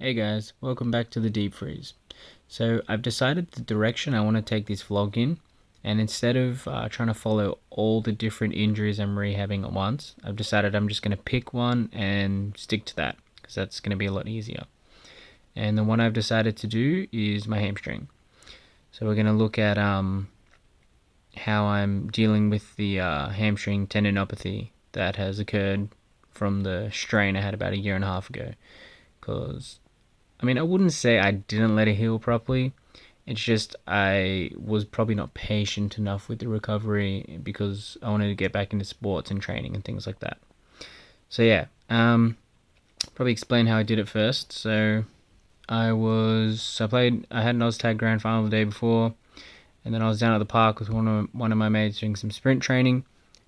Hey guys, welcome back to the Deep Freeze. So I've decided the direction I want to take this vlog in, and instead of trying to follow all the different injuries I'm rehabbing at once, I've decided I'm just going to pick one and stick to that, because that's going to be a lot easier. And the one I've decided to do is my hamstring. So we're going to look at how I'm dealing with the hamstring tendinopathy that has occurred from the strain I had about a year and a half ago. Because I wouldn't say I didn't let it heal properly. It's just I was probably not patient enough with the recovery because I wanted to get back into sports and training and things like that. So yeah, probably explain how I did it first. So I had an OzTag Grand Final the day before, and then I was down at the park with one of my mates doing some sprint training,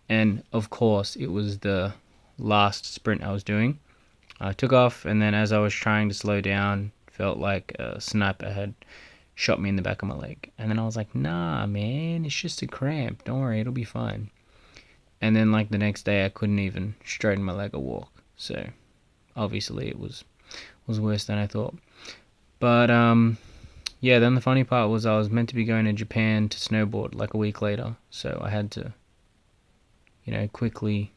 and of course it was the last sprint I was doing. I took off, and then as I was trying to slow down, felt like a sniper had shot me in the back of my leg. And then I was like, nah, man, it's just a cramp. Don't worry, it'll be fine. And then, like, the next day, I couldn't even straighten my leg or walk. So, obviously, it was worse than I thought. But, yeah, then the funny part was I was meant to be going to Japan to snowboard, like, a week later. So I had to, quickly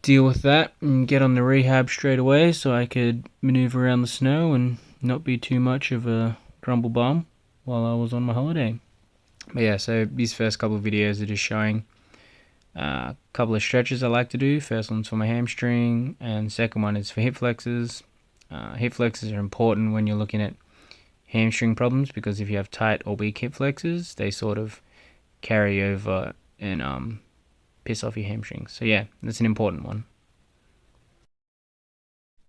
deal with that and get on the rehab straight away so I could maneuver around the snow and not be too much of a grumble bum while I was on my holiday. But yeah, so these first couple of videos are just showing a couple of stretches I like to do. First one's for my hamstring, and second one is for hip flexors. Hip flexors are important when you're looking at hamstring problems because if you have tight or weak hip flexors, they sort of carry over and piss off your hamstrings. So yeah, that's an important one.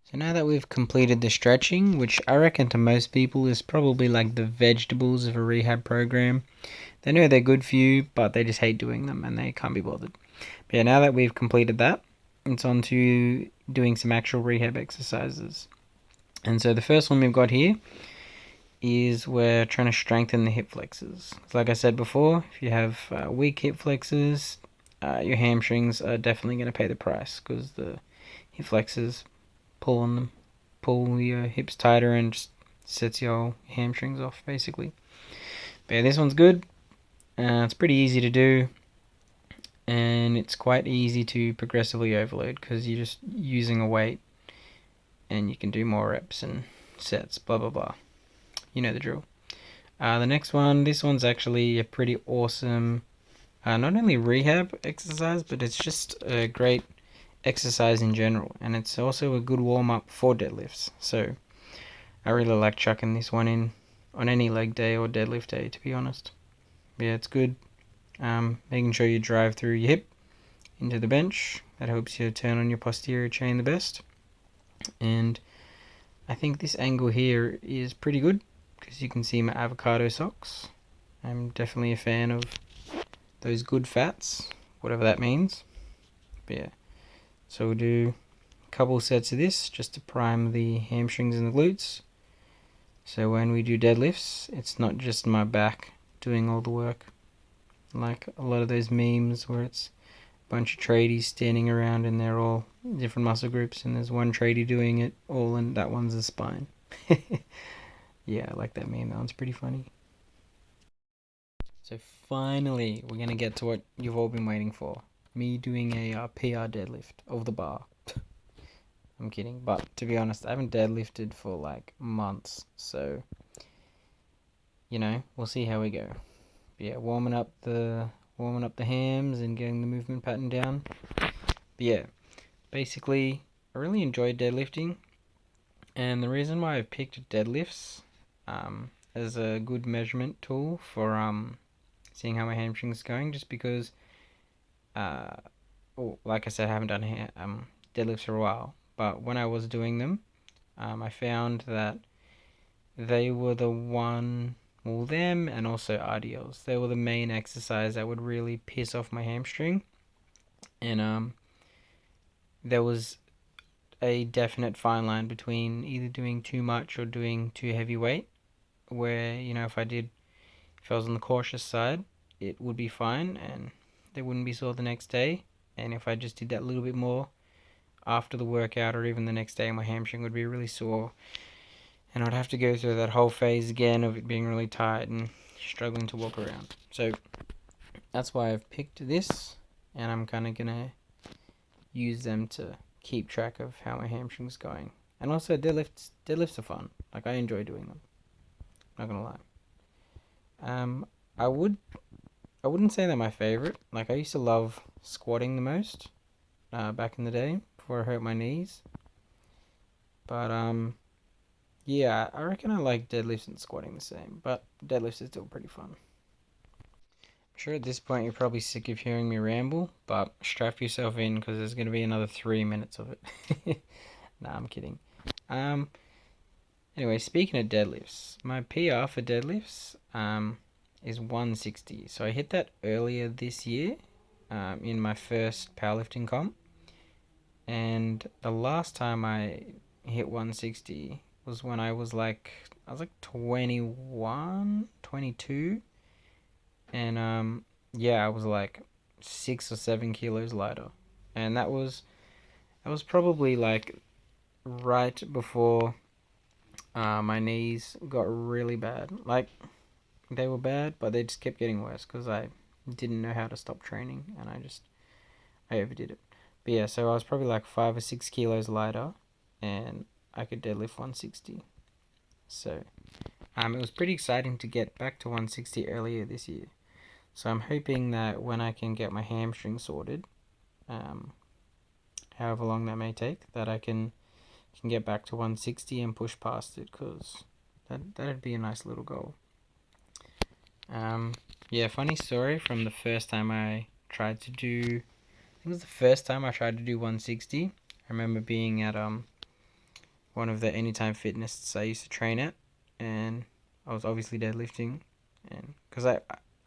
So now that we've completed the stretching, which I reckon to most people is probably like the vegetables of a rehab program. They know they're good for you, but they just hate doing them and they can't be bothered. But yeah, now that we've completed that, it's on to doing some actual rehab exercises. And so the first one we've got here is we're trying to strengthen the hip flexors. Like I said before, if you have weak hip flexors, your hamstrings are definitely going to pay the price because the hip flexors pull on them, pull your hips tighter and just sets your hamstrings off basically. But yeah, this one's good. It's pretty easy to do, and it's quite easy to progressively overload because you're just using a weight and you can do more reps and sets, blah blah blah. You know the drill. The next one, this one's actually a pretty awesome not only rehab exercise, but it's just a great exercise in general, and it's also a good warm-up for deadlifts. So I really like chucking this one in on any leg day or deadlift day, to be honest. But yeah, it's good. Making sure you drive through your hip into the bench. That helps you turn on your posterior chain the best. And I think this angle here is pretty good because you can see my avocado socks. I'm definitely a fan of those good fats, whatever that means. But yeah, so we'll do a couple sets of this just to prime the hamstrings and the glutes. So when we do deadlifts, it's not just my back doing all the work. Like a lot of those memes where it's a bunch of tradies standing around and they're all different muscle groups and there's one tradie doing it all and that one's the spine. Yeah, I like that meme. That one's pretty funny. So finally, we're going to get to what you've all been waiting for. Me doing a PR deadlift of the bar. I'm kidding, but to be honest, I haven't deadlifted for like months, so we'll see how we go. But yeah, warming up the hams and getting the movement pattern down. But yeah, basically, I really enjoyed deadlifting, and the reason why I've picked deadlifts as a good measurement tool for seeing how my hamstring's going, just because like I said, I haven't done deadlifts for a while. But when I was doing them, I found that they were them and also RDLs. They were the main exercise that would really piss off my hamstring. And there was a definite fine line between either doing too much or doing too heavy weight. Where, if I was on the cautious side, it would be fine and they wouldn't be sore the next day. And if I just did that little bit more after the workout or even the next day, my hamstring would be really sore. and I'd have to go through that whole phase again of it being really tight and struggling to walk around. So that's why I've picked this, and I'm kind of gonna use them to keep track of how my hamstring's going. And also deadlifts are fun. Like, I enjoy doing them. Not gonna lie. I wouldn't say they're my favorite. Like, I used to love squatting the most, back in the day before I hurt my knees. But yeah, I reckon I like deadlifts and squatting the same. But deadlifts is still pretty fun. I'm sure at this point you're probably sick of hearing me ramble, but strap yourself in because there's gonna be another 3 minutes of it. Nah, I'm kidding. Um, Anyway, speaking of deadlifts, my PR for deadlifts is 160. So I hit that earlier this year, in my first powerlifting comp, and the last time I hit 160 was when I was like 21, 22, and yeah, I was like 6 or 7 kilos lighter, and that was probably like right before my knees got really bad. Like, they were bad, but they just kept getting worse because I didn't know how to stop training, and I overdid it. But yeah, so I was probably like 5 or 6 kilos lighter, and I could deadlift 160. So it was pretty exciting to get back to 160 earlier this year. So I'm hoping that when I can get my hamstring sorted, um, however long that may take, that I can get back to 160 and push past it, because that'd be a nice little goal. Yeah, funny story from the first time I tried to do. I think it was the first time I tried to do 160. I remember being at one of the Anytime Fitness I used to train at, and I was obviously deadlifting, and because I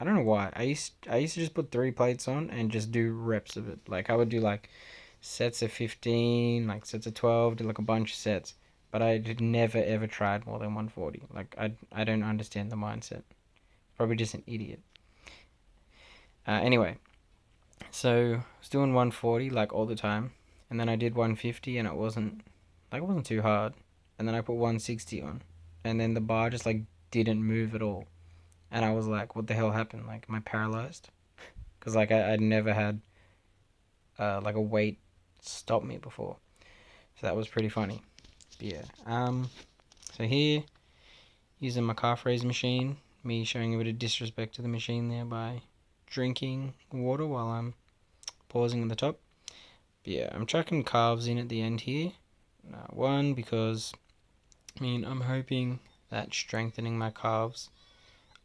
don't know why I used to just put 3 plates on and just do reps of it. Like, I would do like sets of 15, like sets of 12, do like a bunch of sets. But I had never ever tried more than 140. Like, I don't understand the mindset. Probably just an idiot. Anyway, so I was doing 140 like all the time, and then I did 150, and it wasn't too hard. And then I put 160 on, and then the bar just like didn't move at all. And I was like, what the hell happened? Like, am I paralyzed? Because like I'd never had like a weight stop me before. So that was pretty funny. But yeah. So here, using my calf raise machine, me showing a bit of disrespect to the machine there by drinking water while I'm pausing at the top. But yeah, I'm chucking calves in at the end here. One, because I'm hoping that strengthening my calves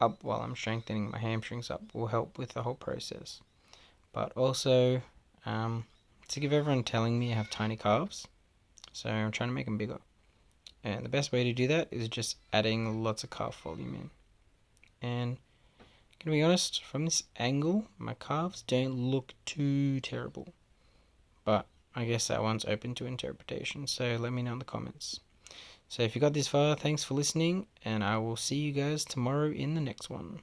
up while I'm strengthening my hamstrings up will help with the whole process. But also, sick of everyone telling me I have tiny calves, so I'm trying to make them bigger. And the best way to do that is just adding lots of calf volume in. And to be honest, from this angle, my calves don't look too terrible. But I guess that one's open to interpretation, so let me know in the comments. So if you got this far, thanks for listening, and I will see you guys tomorrow in the next one.